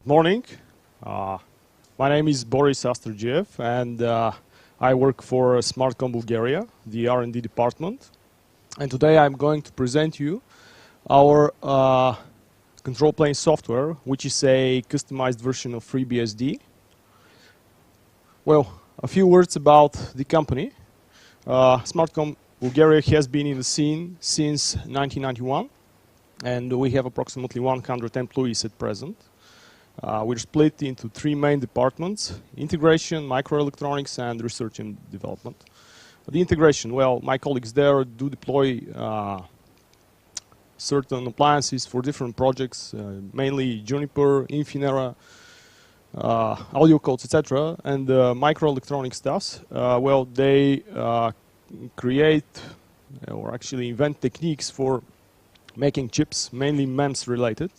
Morning. My name is Boris Astardzhiev, and I work for Smartcom Bulgaria, the R&D department. And today I'm going to present you our control plane software, which is a customized version of FreeBSD. Well, a few words about the company. Smartcom Bulgaria has been in the scene since 1991, and we have approximately 100 employees at present. We're split into three main departments: integration, microelectronics, and research and development. The integration, well, my colleagues there do deploy certain appliances for different projects, mainly Juniper, Infinera, audio codes, etc. And microelectronic stuffs, well, they create or actually invent techniques for making chips, mainly MEMS related.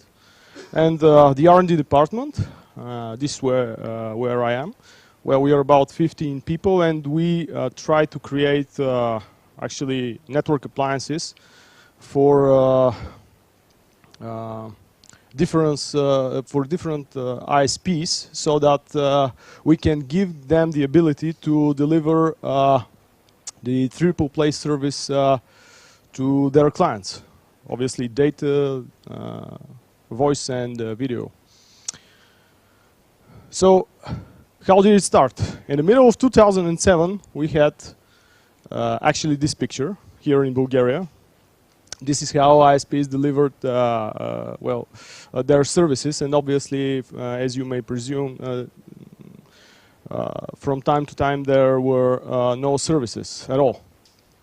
And the R&D department, this is where I am. Well, we are about 15 people, and we try to create actually network appliances for different ISPs, so that we can give them the ability to deliver the triple play service to their clients. Obviously, data, voice, and video. So, how did it start? In the middle of 2007, we had actually this picture here in Bulgaria. This is how ISPs delivered their services, and obviously, as you may presume, from time to time there were no services at all,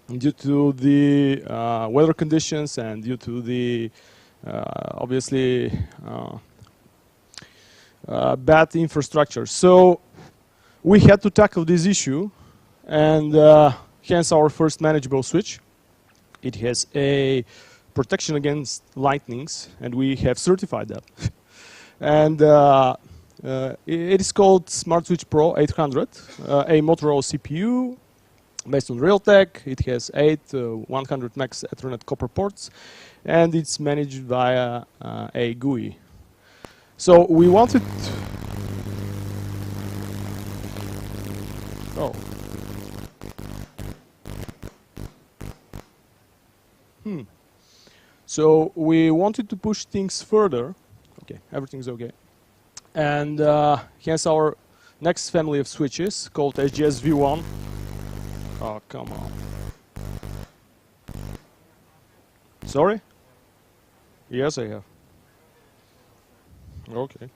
due to the weather conditions and due to the obviously bad infrastructure. So we had to tackle this issue, and hence our first manageable switch. It has a protection against lightnings, and we have certified that. And it is called Smartswitch Pro 800, a Motorola CPU based on Realtek. It has 8 100 MHz Ethernet copper ports, and it's managed via a GUI. So we wanted. Oh. So we wanted to push things further. Okay, everything's okay. And here's our next family of switches called GSV1. Oh, come on. Sorry? Yes, I have. Okay.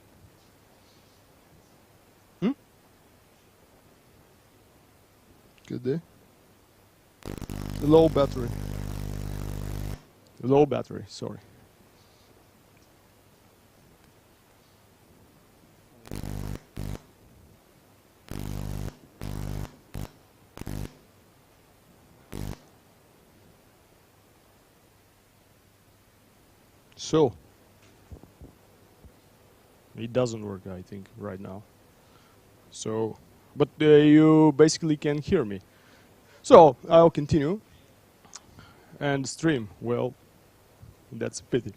Good day. Low battery. Low battery, sorry. So, it doesn't work, I think, right now. So, but you basically can hear me. So, I'll continue. And stream, well, that's a pity.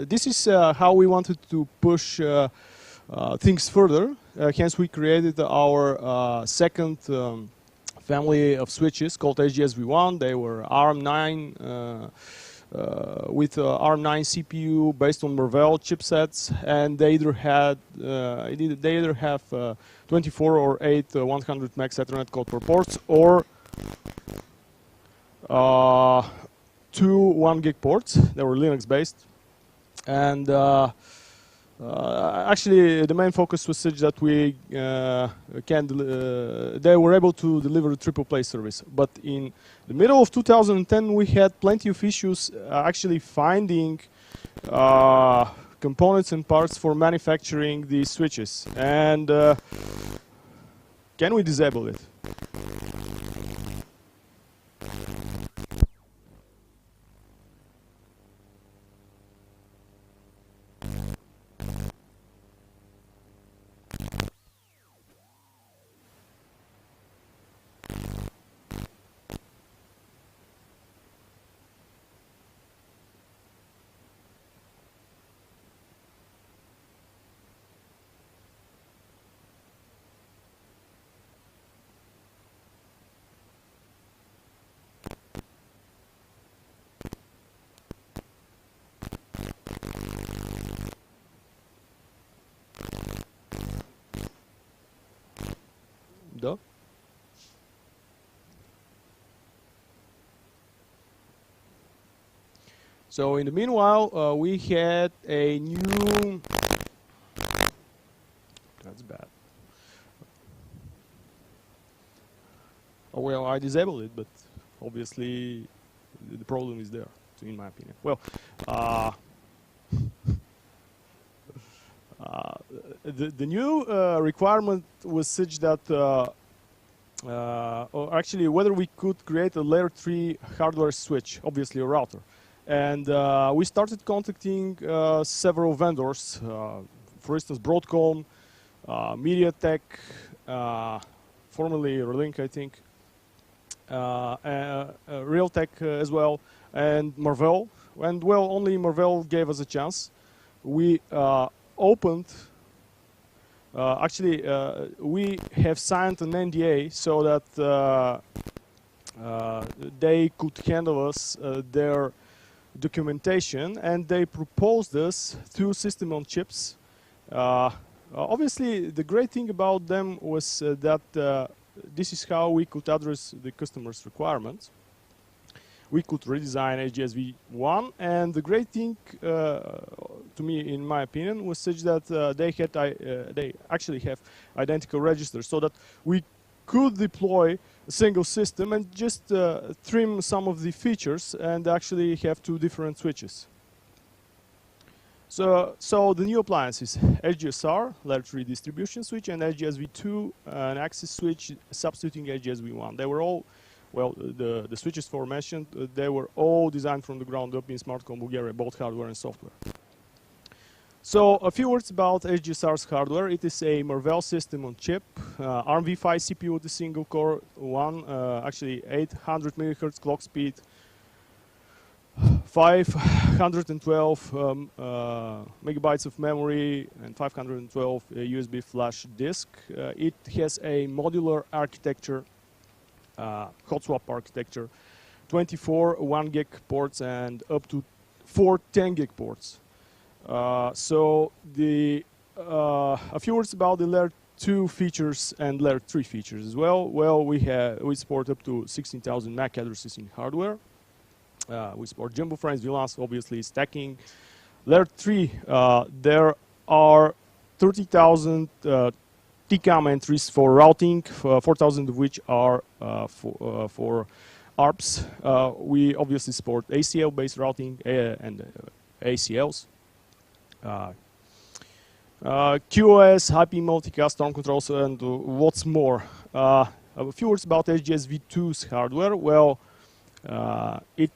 This is how we wanted to push things further. Hence, we created our second family of switches called GSV1. They were ARM9 with ARM9 CPU based on Marvell chipsets, and they either have 24 or 8 100 MHz Ethernet copper ports, or 2 1 gig ports. They were Linux based, and actually the main focus was such that we they were able to deliver a triple play service. But in the middle of 2010, we had plenty of issues actually finding components and parts for manufacturing these switches. And can we disable it? So in the meanwhile, we had a new. That's bad. Oh, well, I disabled it, but obviously the problem is there, in my opinion. Well, the new requirement was such that, or actually, whether we could create a layer 3 hardware switch, obviously a router. And we started contacting several vendors, for instance, Broadcom, MediaTek, formerly Relink, I think, Realtek as well, and Marvell. And well, only Marvell gave us a chance. We opened, actually, we have signed an NDA so that they could handle us their documentation, and they proposed us 2 system on chips. Obviously, the great thing about them was that this is how we could address the customer's requirements. We could redesign GSV1, and the great thing, to me, in my opinion, was such that they actually have identical registers, so that we could deploy a single system and just trim some of the features and actually have 2 different switches. So the new appliances, LGSR, layer 3 distribution switch, and GSV2, an access switch substituting GSV1. They were all, well, the switches aforementioned, they were all designed from the ground up in Smartcom Bulgaria, both hardware and software. So a few words about LGSR's hardware. It is a Marvell system on chip, ARM v5 CPU with a single core one, actually 800 MHz clock speed, 512 megabytes of memory, and 512 USB flash disk. It has a modular architecture, hot swap architecture, 24 1 gig ports and up to 4 10 gig ports. So a few words about the layer 2 features and layer 3 features as well. Well, we support up to 16,000 MAC addresses in hardware. We support jumbo frames, VLANs, obviously stacking. Layer 3, there are 30,000 TCAM entries for routing, 4,000 of which are for ARPs. We obviously support ACL-based routing and ACLs. QoS, IP multicast, storm controls, and what's more. A few words about GSV2's hardware. Well, it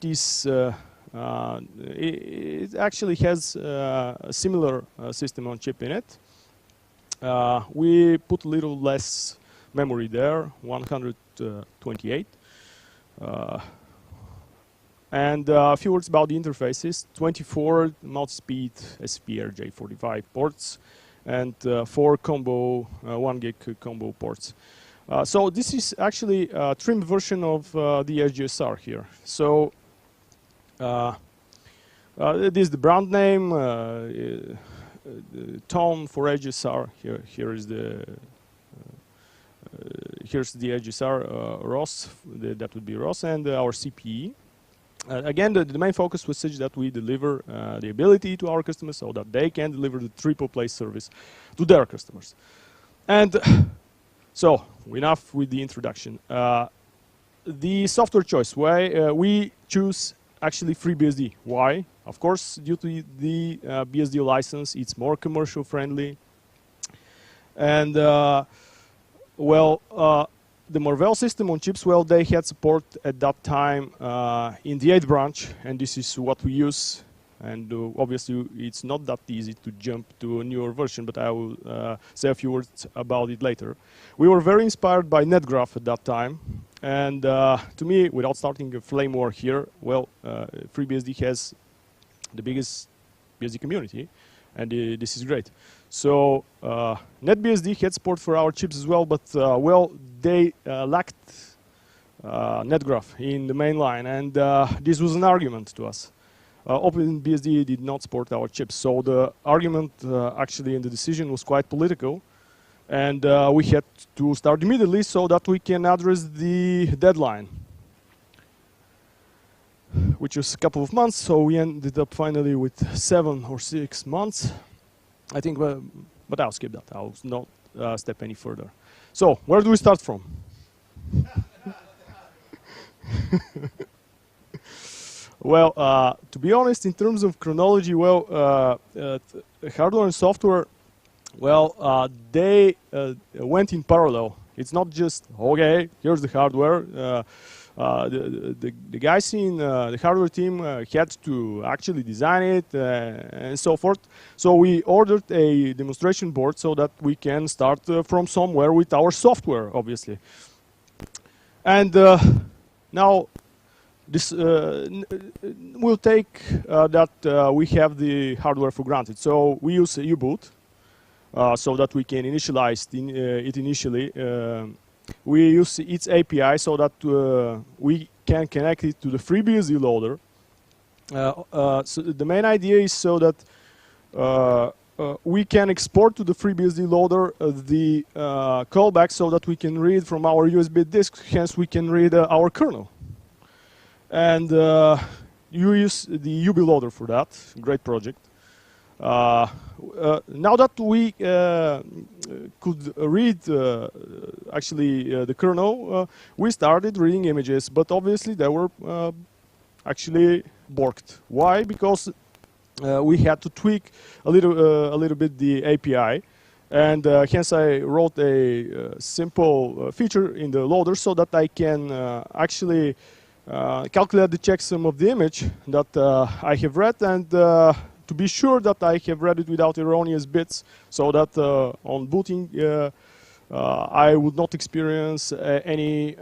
actually has a similar system on chip in it. We put a little less memory there, 128. And a few words about the interfaces. 24 multi-speed SPRJ45 ports and 4 combo 1 gig combo ports. So this is actually a trimmed version of the LGSR here. So this is the brand name, tone for LGSR. Here's the LGSR ROS. That would be ROS, and our CPE. Again, the main focus was such that we deliver the ability to our customers so that they can deliver the triple play service to their customers. And so, enough with the introduction. The software choice, why we choose actually FreeBSD. Why? Of course, due to the BSD license, it's more commercial friendly. And the Marvell system on chips, well, they had support at that time in the 8th branch, and this is what we use. And obviously, it's not that easy to jump to a newer version, but I will say a few words about it later. We were very inspired by NetGraph at that time. And to me, without starting a flame war here, well, FreeBSD has the biggest BSD community, and this is great. So NetBSD had support for our chips as well, but well, they lacked NetGraph in the main line, and this was an argument to us. OpenBSD did not support our chips, so the argument actually in the decision was quite political, and we had to start immediately so that we can address the deadline. which was a couple of months. So we ended up finally with 7 or 6 months, I think. But I'll skip that. I'll not step any further. So where do we start from? Well, to be honest, in terms of chronology, well, hardware and software, well, they went in parallel. It's not just, okay, here's the hardware. The guys in the hardware team had to actually design it and so forth. So we ordered a demonstration board so that we can start from somewhere with our software, obviously. And now this will take that we have the hardware for granted. So we use Uboot so that we can initialize it initially. We use its API so that we can connect it to the FreeBSD loader. So the main idea is so that we can export to the FreeBSD loader the callback so that we can read from our USB disk, hence we can read our kernel. And you use the UB loader for that, great project. Now that we could read actually the kernel, we started reading images, but obviously they were actually borked. Why? Because we had to tweak a little bit the API, and hence I wrote a simple feature in the loader so that I can actually calculate the checksum of the image that I have read, and to be sure that I have read it without erroneous bits, so that on booting I would not experience any,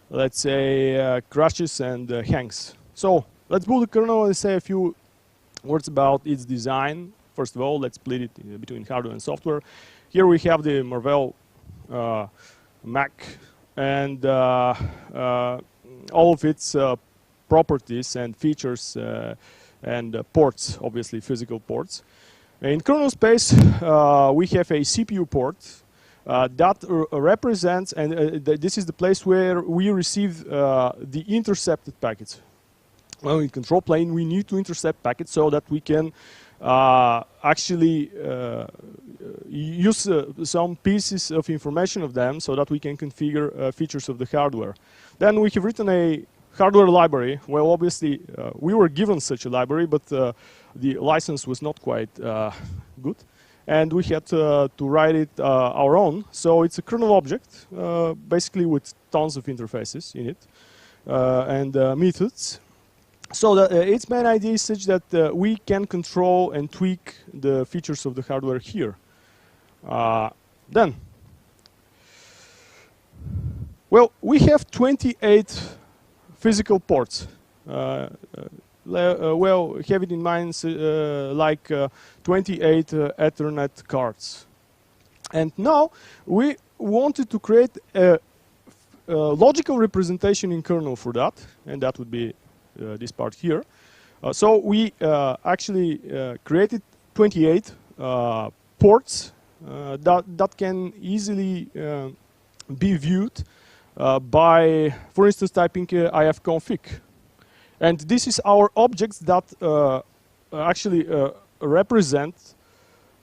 let's say, crashes and hangs. So let's boot the kernel and say a few words about its design. First of all, let's split it between hardware and software. Here we have the Marvell Mac and all of its properties and features and ports, obviously physical ports. In kernel space, we have a CPU port that represents, and this is the place where we receive the intercepted packets. Well, in control plane, we need to intercept packets so that we can actually use some pieces of information of them so that we can configure features of the hardware. Then we have written a hardware library. Well, obviously, we were given such a library, but the license was not quite good. And we had to write it our own. So it's a kernel object, basically with tons of interfaces in it and methods. So its main idea is such that we can control and tweak the features of the hardware here. Then, well, we have 28 physical ports. Well, have it in mind like 28 Ethernet cards. And now we wanted to create a logical representation in kernel for that, and that would be this part here. So we actually created 28 ports that can easily be viewed by, for instance, typing ifconfig. And this is our objects that actually represent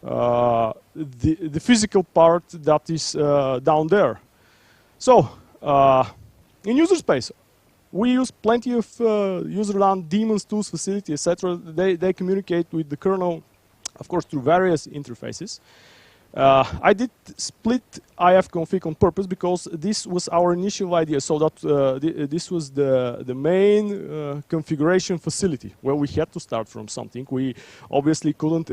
the physical part that is down there. So in user space, we use plenty of userland, daemons, tools, facility, etc. They communicate with the kernel, of course, through various interfaces. I did split ifconfig on purpose because this was our initial idea, so that this was the main configuration facility where we had to start from something. We obviously couldn't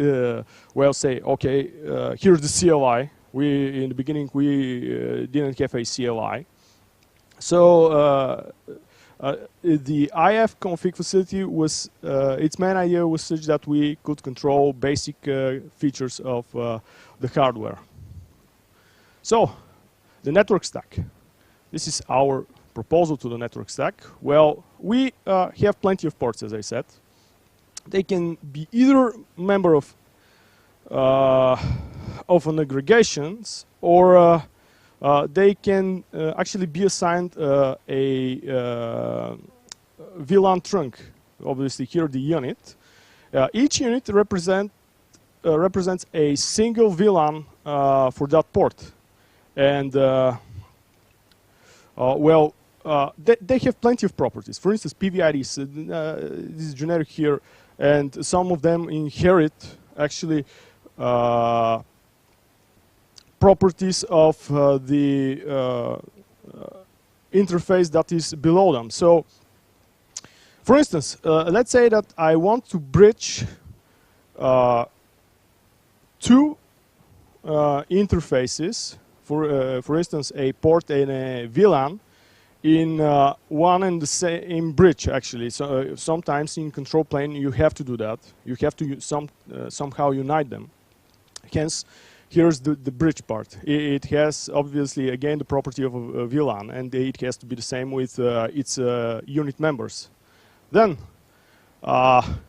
well say, okay, here's the CLI. In the beginning we didn't have a CLI, so the ifconfig facility was its main idea was such that we could control basic features of the hardware. So, the network stack. This is our proposal to the network stack. Well, we have plenty of ports, as I said. They can be either member of an aggregations or they can actually be assigned a VLAN trunk. Obviously, here the unit. Each unit represents a single VLAN for that port, and well, they have plenty of properties. For instance, PVIDs. This is generic here, and some of them inherit actually properties of the interface that is below them. So, for instance, let's say that I want to bridge two interfaces, for instance, a port and a VLAN, in one and the same bridge, actually. So sometimes in control plane you have to do that. You have to somehow unite them. Hence, here's the bridge part. It has obviously again the property of a VLAN, and it has to be the same with its unit members. Then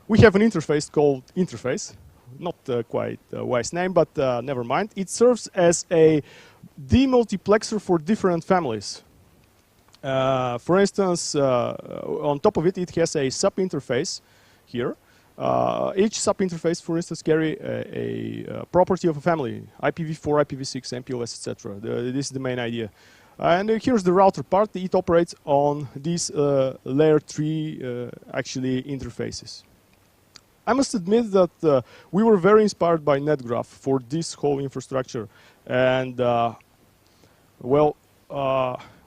we have an interface called interface. Not quite a wise name, but never mind. It serves as a demultiplexer for different families. For instance, on top of it, it has a sub-interface here. Each sub-interface, for instance, carry a property of a family: IPv4, IPv6, MPLS, etc. This is the main idea. And here's the router part. It operates on these layer 3 actually interfaces. I must admit that we were very inspired by NetGraph for this whole infrastructure, and well,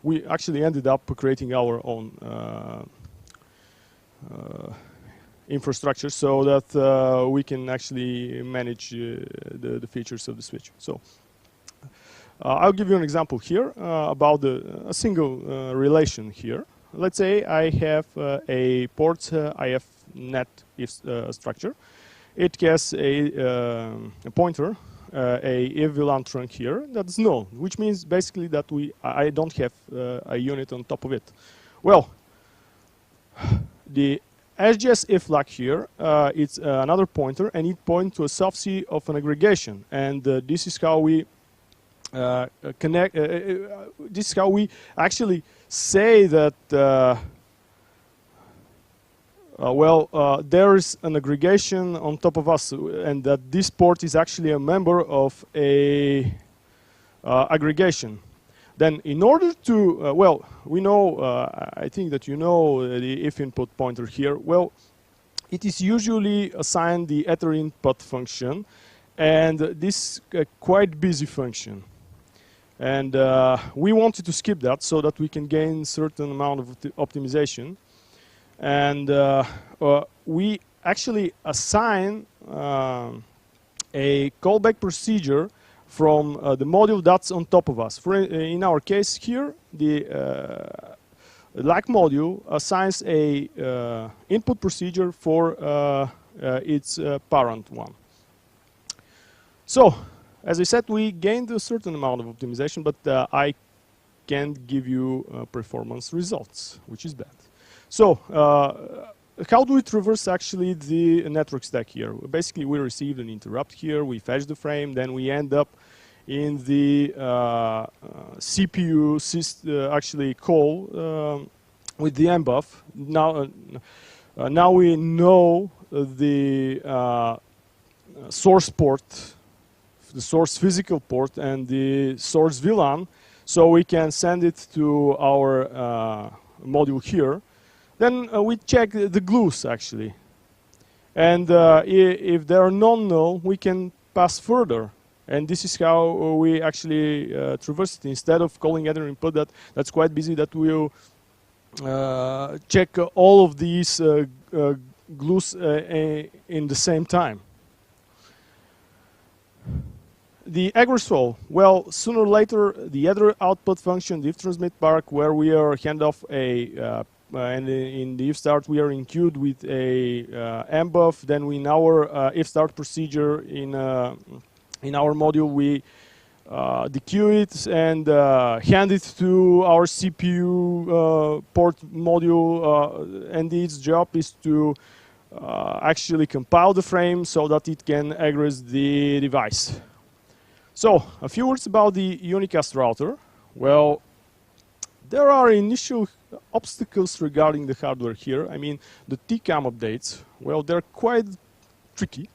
we actually ended up creating our own infrastructure so that we can actually manage the features of the switch. So I'll give you an example here about a single relation here. Let's say I have a port IFNet structure. It has a pointer, a VLAN trunk here that's null, which means basically that I don't have a unit on top of it. Well, the SGS flag here, it's another pointer, and it points to a subset of an aggregation, and this is how we connect. This is how we actually say that. There is an aggregation on top of us, and that this port is actually a member of a aggregation. Then, in order to, we know, I think that you know the if input pointer here. Well, it is usually assigned the ether input function, and this quite busy function. And we wanted to skip that so that we can gain certain amount of optimization. And we actually assign a callback procedure from the module that's on top of us. In our case here, the LAC module assigns a input procedure for its parent one. So, as I said, we gained a certain amount of optimization, but I can't give you performance results, which is bad. So, how do we traverse actually the network stack here? Basically, we received an interrupt here, we fetch the frame, then we end up in the CPU actually call with the mbuff. Now we know the source port, the source physical port, and the source VLAN, so we can send it to our module here. Then we check the glues actually, and if there are non-null, we can pass further, and this is how we actually traverse it. Instead of calling ether input, that's quite busy. That we'll check all of these glues in the same time. The egress-flow, well, sooner or later, the other output function, the if transmit park, where we are hand off a and in the if start we are enqueued with a mbuff. Then in our if start procedure in our module we dequeue it and hand it to our CPU port module, and its job is to actually compile the frame so that it can egress the device. So, a few words about the Unicast router. Well, there are initial obstacles regarding the hardware here. I mean, the TCAM updates, well, they're quite tricky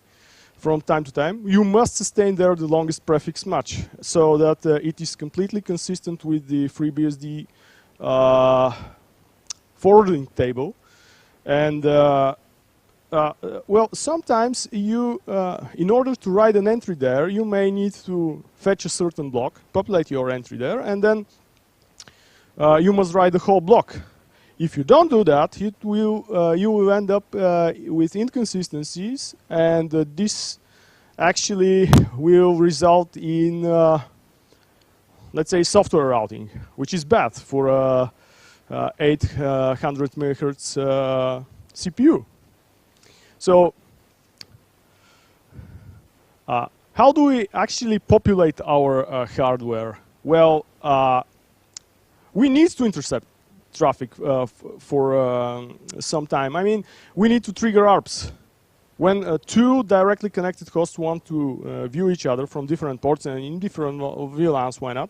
from time to time. You must sustain there the longest prefix match so that it is completely consistent with the FreeBSD forwarding table. And well, sometimes you, in order to write an entry there, you may need to fetch a certain block, populate your entry there, and then you must write the whole block. If you don't do that, it will, you will end up with inconsistencies, and this actually will result in, let's say, software routing, which is bad for a 800 megahertz CPU. So, how do we actually populate our hardware? Well, we need to intercept traffic for some time. I mean, we need to trigger ARPs. When two directly connected hosts want to view each other from different ports and in different VLANs, why not?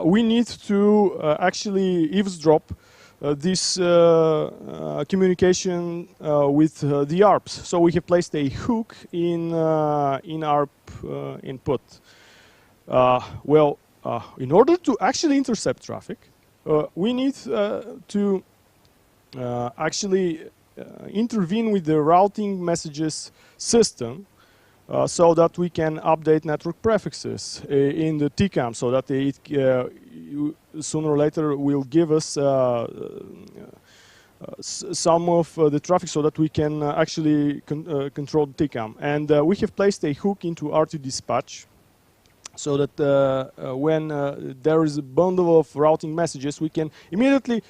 We need to actually eavesdrop this communication with the ARPs. So we have placed a hook in ARP input. Well, in order to actually intercept traffic, we need to actually intervene with the routing messages system so that we can update network prefixes in the TCAM, so that it sooner or later will give us some of the traffic so that we can actually control the TCAM. And we have placed a hook into RT dispatch so that when there is a bundle of routing messages, we can immediately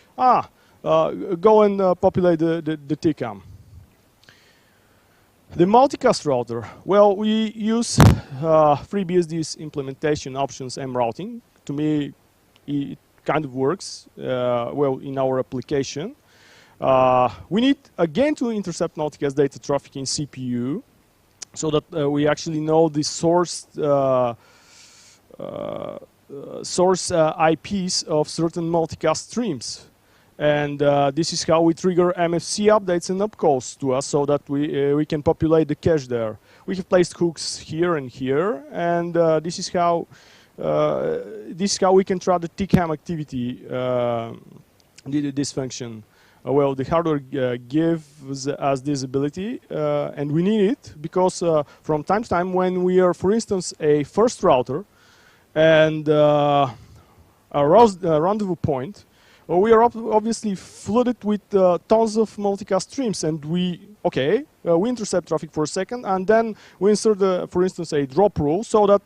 go and populate the TCAM. The multicast router, well, we use FreeBSD's implementation options M routing. To me, it kind of works well in our application. We need, again, to intercept multicast data traffic in CPU so that we actually know the source IPs of certain multicast streams. And this is how we trigger MFC updates and upcalls to us so that we can populate the cache there. We have placed hooks here and here, and this is how we can track the TCAM activity, this function. Well, the hardware gives us this ability, and we need it because from time to time when we are, for instance, a first router and a rendezvous point, we are obviously flooded with tons of multicast streams, and we intercept traffic for a second, and then we insert, for instance, a drop rule so that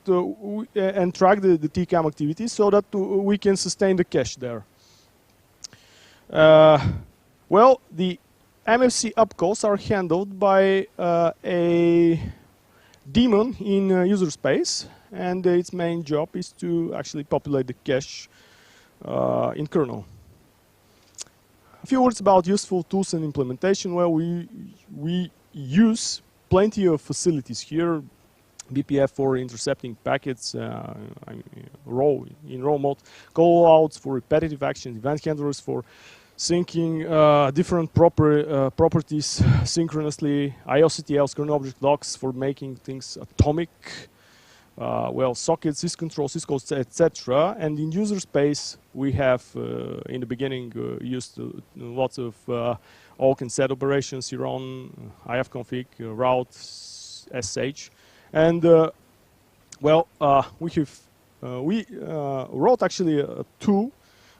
and track the TCAM activity so that we can sustain the cache there. Well, the MFC upcalls are handled by a daemon in user space, and its main job is to actually populate the cache in kernel. A few words about useful tools and implementation. Well, we use plenty of facilities here. BPF for intercepting packets in raw mode, callouts for repetitive actions, event handlers for syncing different properties synchronously, IOCTLs, kernel object locks for making things atomic. Well, sockets, syscontrol, syscalls, etc. And in user space, we have, in the beginning, used lots of awk and set operations here on ifconfig, route, sh. And, well, we wrote actually a tool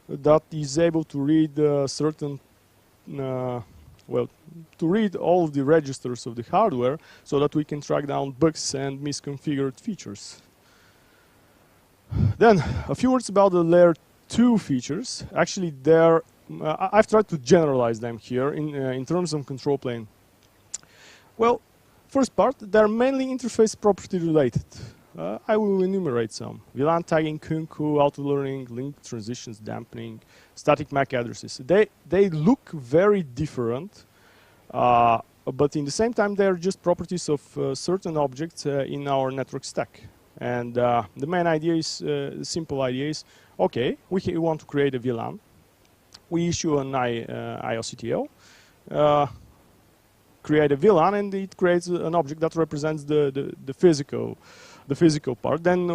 that is able to read certain well, to read all of the registers of the hardware so that we can track down bugs and misconfigured features. Then, a few words about the layer 2 features. Actually, I've tried to generalize them here in terms of control plane. Well, first part, they're mainly interface property related. I will enumerate some. VLAN tagging, kunku, auto-learning, link transitions, dampening, static MAC addresses. They look very different, but in the same time, they're just properties of certain objects in our network stack. And the main idea is, the simple idea is, okay, we want to create a VLAN. We issue an IOCTL, create a VLAN, and it creates an object that represents the physical part. Then the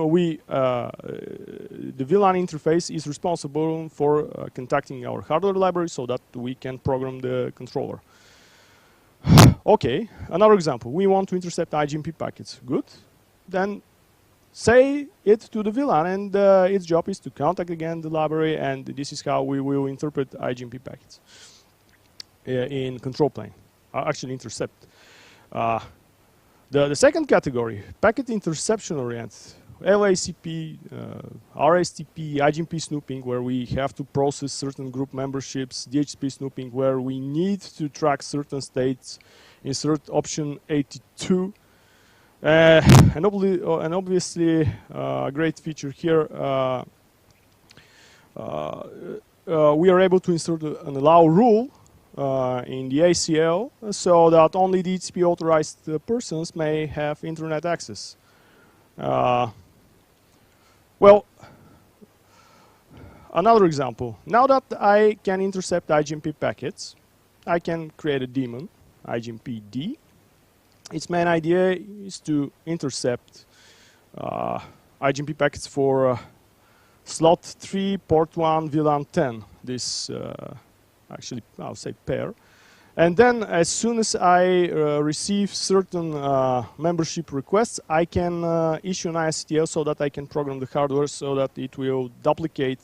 VLAN interface is responsible for contacting our hardware library so that we can program the controller. Okay, another example. We want to intercept IGMP packets. Good. Then say it to the VLAN, and its job is to contact again the library, and this is how we will interpret IGMP packets in control plane. Actually intercept. The second category, packet interception oriented, LACP, RSTP, IGMP snooping, where we have to process certain group memberships, DHCP snooping, where we need to track certain states, insert option 82. And obviously, a great feature here, we are able to insert an allow rule in the ACL so that only DHCP authorized persons may have internet access. Well, another example. Now that I can intercept IGMP packets, I can create a daemon, IGMPD. Its main idea is to intercept IGMP packets for slot 3, port 1, VLAN 10. This actually, I'll say pair. And then as soon as I receive certain membership requests, I can issue an ISTL so that I can program the hardware so that it will duplicate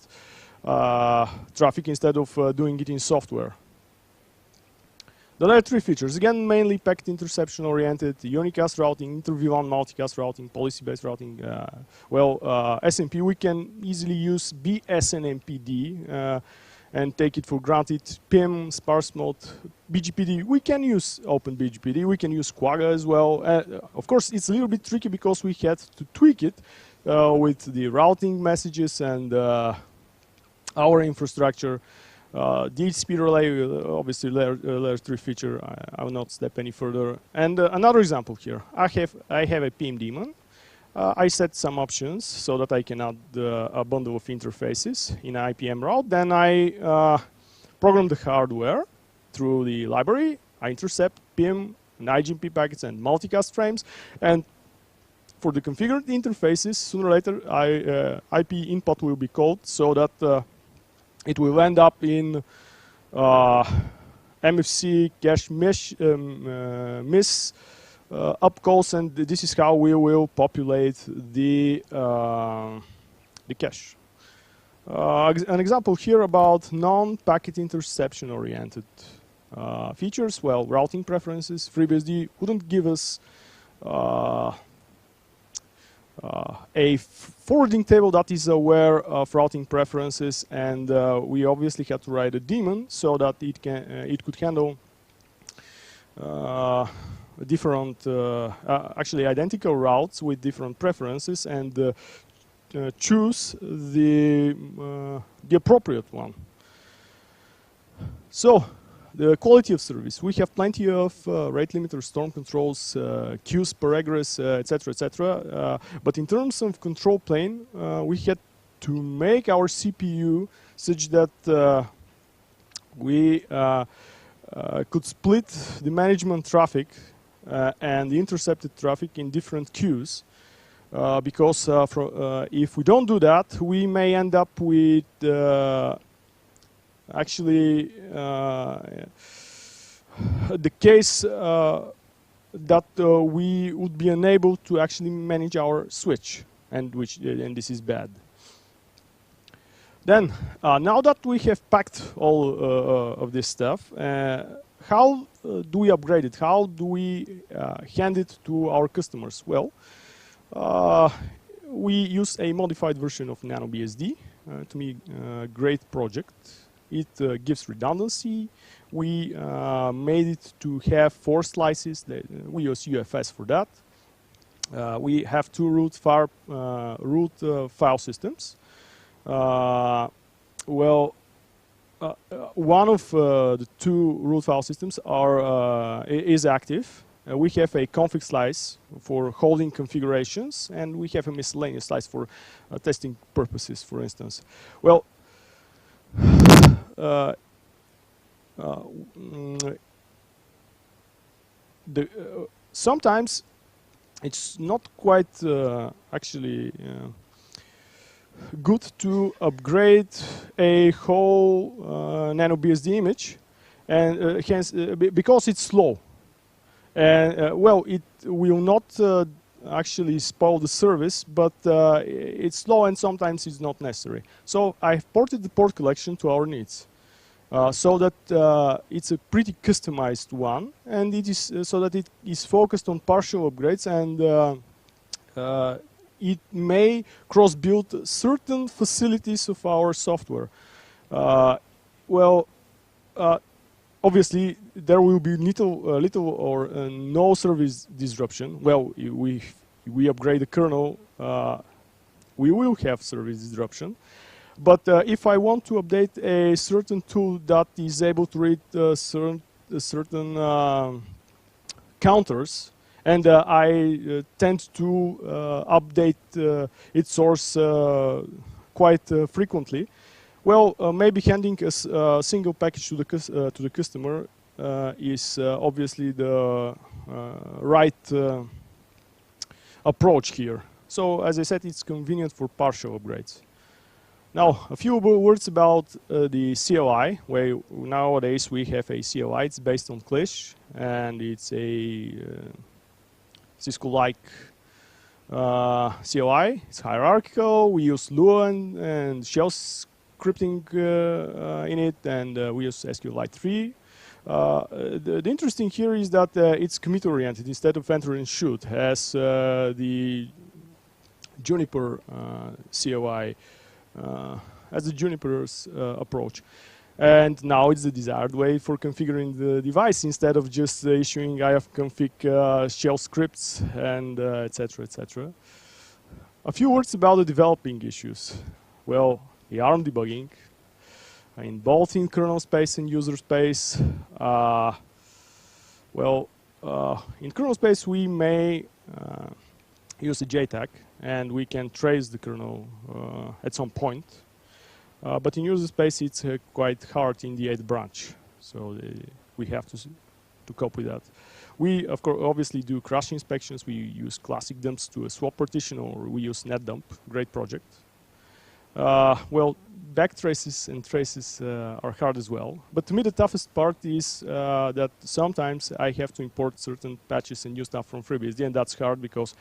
traffic instead of doing it in software. The other three features, again, mainly packet interception oriented, unicast routing, inter-V1 multicast routing, policy-based routing. SMP, we can easily use BSNMPD and take it for granted. PIM, sparse mode, BGPD, we can use OpenBGPD, we can use Quagga as well. Of course, it's a little bit tricky because we had to tweak it with the routing messages and our infrastructure. DHCP relay, obviously layer 3 feature, I will not step any further. And another example here, I have a PIM daemon. I set some options so that I can add a bundle of interfaces in an IPM route. Then I program the hardware through the library. I intercept PIM and IGMP packets and multicast frames. And for the configured interfaces, sooner or later, IP input will be called so that it will end up in MFC cache miss upcalls, and this is how we will populate the cache. An example here about non-packet interception oriented features. Well, routing preferences. FreeBSD wouldn't give us a forwarding table that is aware of routing preferences, and we obviously had to write a daemon so that it could handle different, actually identical routes with different preferences and choose the appropriate one. So, the quality of service. We have plenty of rate limiters, storm controls, queues per egress, etc., etc. But in terms of control plane, we had to make our CPU such that we could split the management traffic and the intercepted traffic in different queues. Because if we don't do that, we may end up with actually the case that we would be unable to actually manage our switch, and this is bad. Then, now that we have packed all of this stuff, how do we upgrade it? How do we hand it to our customers? Well, we use a modified version of NanoBSD. To me, a great project. It gives redundancy. We made it to have 4 slices. We use UFS for that. We have 2 root file systems. One of the 2 root file systems is active. we have a config slice for holding configurations, and we have a miscellaneous slice for testing purposes, for instance. Well, sometimes it's not quite actually good to upgrade a whole NanoBSD image, and hence because it's slow. And well, it will not actually spoil the service, but it's slow and sometimes it's not necessary. So I've ported the port collection to our needs, so that it's a pretty customized one, and it is so that it is focused on partial upgrades, and it may cross-build certain facilities of our software. Well. Obviously, there will be little or no service disruption. Well, we upgrade the kernel, we will have service disruption. But if I want to update a certain tool that is able to read certain counters, and I tend to update its source quite frequently, well, maybe handing a single package to the customer is obviously the right approach here. So, as I said, it's convenient for partial upgrades. Now, a few words about the CLI, where nowadays we have a CLI. It's based on Clish, and it's a Cisco-like CLI. It's hierarchical. We use Lua and shell scripting in it, and we use SQLite 3. The interesting here is that it's commit-oriented instead of enter and shoot, as the Juniper CLI, as the Juniper's approach. And now it's the desired way for configuring the device instead of just issuing ifconfig shell scripts and etc. etc. A few words about the developing issues. Well, the ARM debugging, in both in kernel space and user space. Well, in kernel space we may use a JTAG, and we can trace the kernel at some point. But in user space it's quite hard in the 8th branch, so we have to cope with that. We, of course, obviously do crash inspections. We use classic dumps to a swap partition, or we use netdump. Great project. Well, backtraces and traces are hard as well. But to me, the toughest part is that sometimes I have to import certain patches and new stuff from FreeBSD, and that's hard because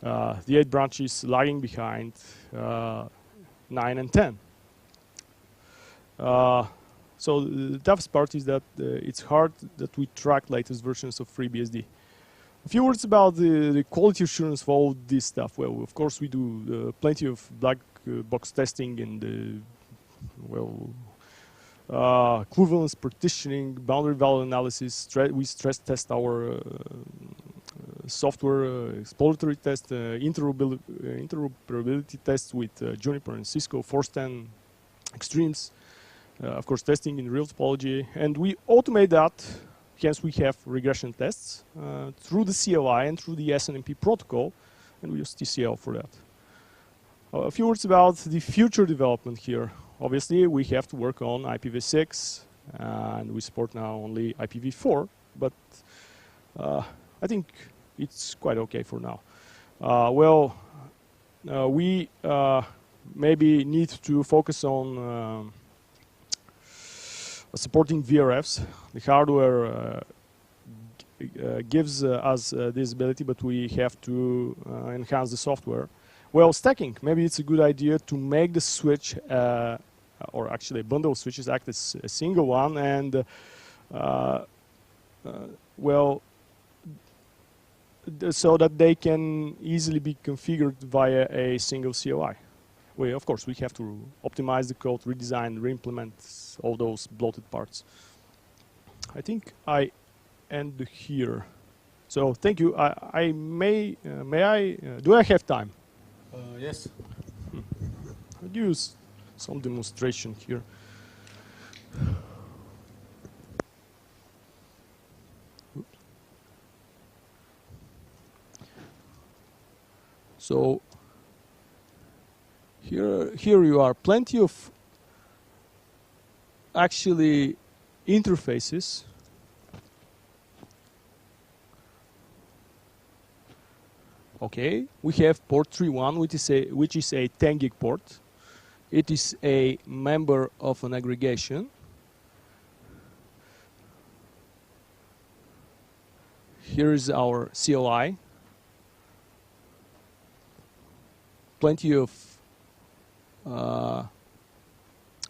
the 8 branch is lagging behind 9 and 10. So the toughest part is that it's hard that we track latest versions of FreeBSD. A few words about the quality assurance for all this stuff. Well, of course, we do plenty of black box testing and equivalence partitioning, boundary value analysis. We stress test our software, exploratory test, interoperability tests with Juniper and Cisco, 410 extremes. Of course, testing in real topology, and we automate that. Hence, we have regression tests through the CLI and through the SNMP protocol, and we use TCL for that. A few words about the future development here. Obviously, we have to work on IPv6, and we support now only IPv4, but I think it's quite okay for now. We maybe need to focus on supporting VRFs. The hardware gives us this ability, but we have to enhance the software. Well, stacking. Maybe it's a good idea to make the switch, or actually a bundle of switches, act as a single one, and so that they can easily be configured via a single CLI. Of course, we have to optimize the code, redesign, re-implement all those bloated parts. I think I end here. So thank you. Do I have time? Yes. I'll use some demonstration here. So here you are plenty of actually interfaces. Okay, we have port 3.1, which is a 10 gig port. It is a member of an aggregation. Here is our CLI. Plenty of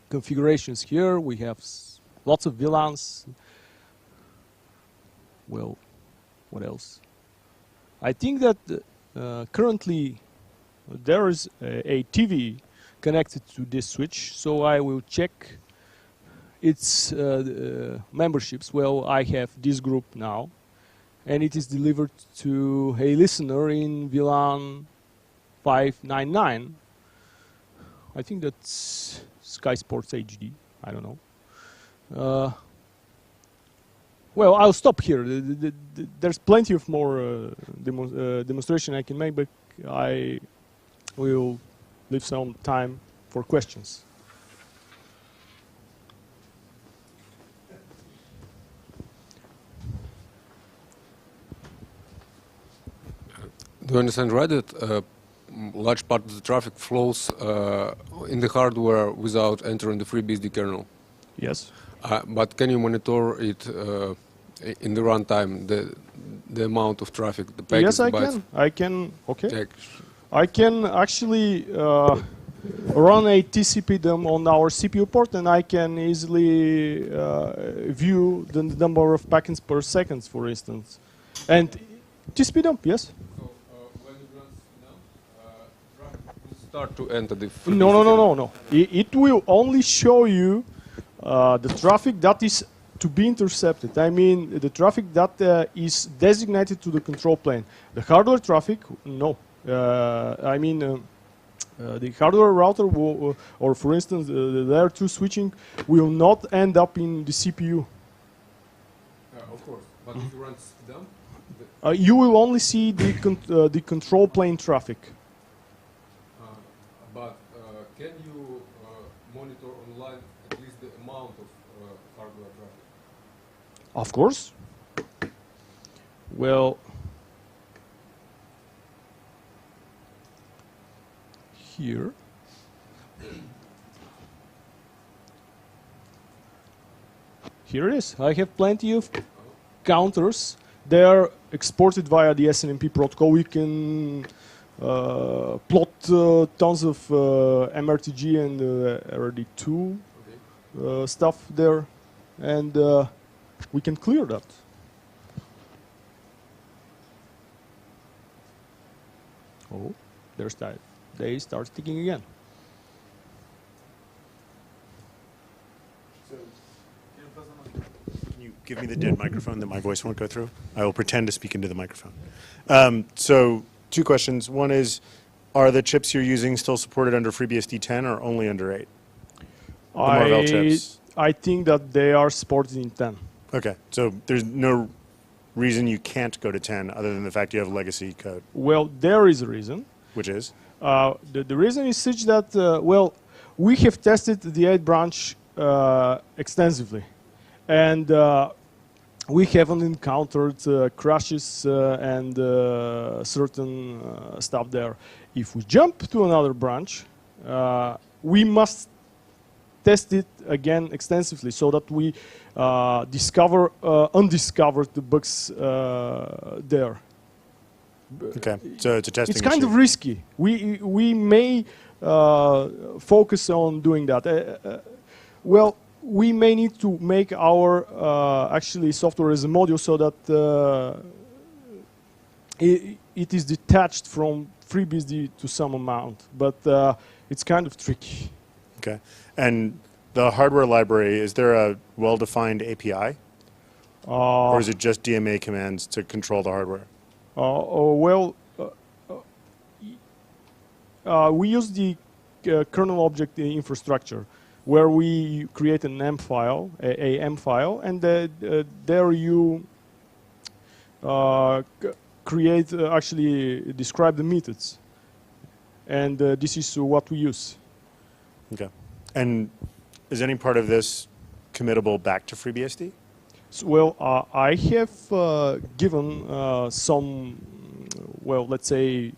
configurations here. We have lots of VLANs. Well, what else? I think that currently there is a TV connected to this switch, so I will check its memberships. Well, I have this group now, and it is delivered to a listener in VLAN 599. I think that's Sky Sports HD. I don't know. Well, I'll stop here. There's plenty of more demonstration I can make, but I will leave some time for questions. Do you understand right that large part of the traffic flows in the hardware without entering the FreeBSD kernel? Yes. But can you monitor it in the runtime, the amount of traffic, the packets? Yes, I can. I can. Okay. Check. I can actually run a TCP dump on our CPU port, and I can easily view the number of packets per second, for instance. And TCP dump, yes. When it runs now, traffic will start to enter the No. It will only show you the traffic that is to be intercepted. I mean, the traffic that is designated to the control plane. The hardware traffic, no. I mean, the hardware router will, or for instance, the layer 2 switching will not end up in the CPU. Of course, but if you run dump, you will only see the control plane traffic. But can you monitor online at least the amount of hardware traffic? Of course. Well, here. Here it is. I have plenty of counters. They are exported via the SNMP protocol. We can plot tons of MRTG and RD2 stuff there, and we can clear that. Oh, there's that. They start ticking again. Can you give me the dead microphone that my voice won't go through? I will pretend to speak into the microphone. So 2 questions. One is, are the chips you're using still supported under FreeBSD 10 or only under 8? The Marvell chips. I think that they are supported in 10. Okay, so there's no reason you can't go to 10 other than the fact you have legacy code. Well, there is a reason. Which is? The reason is such that, well, we have tested the 8-branch extensively. And we haven't encountered crashes and certain stuff there. If we jump to another branch, we must test it again extensively so that we discover undiscovered bugs there. Okay, so it's a testing It's kind issue. of risky. We may focus on doing that. Well, we may need to make our actually software as a module so that it is detached from FreeBSD to some amount, but it's kind of tricky. Okay, and the hardware library, is there a well-defined API? Or is it just DMA commands to control the hardware? Well, we use the kernel object infrastructure, where we create an M file, a M file, and there you create, actually describe the methods. and this is what we use. Okay. And is any part of this committable back to FreeBSD? So, well, I have given some, well, let's say,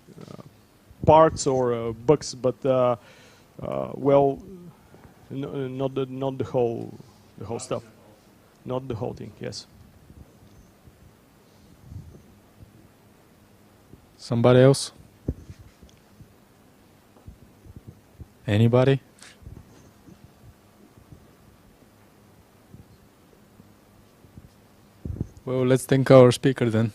parts or bugs, but well, not the whole stuff, not the whole thing. Yes. Somebody else? Anybody? Well, let's thank our speaker then.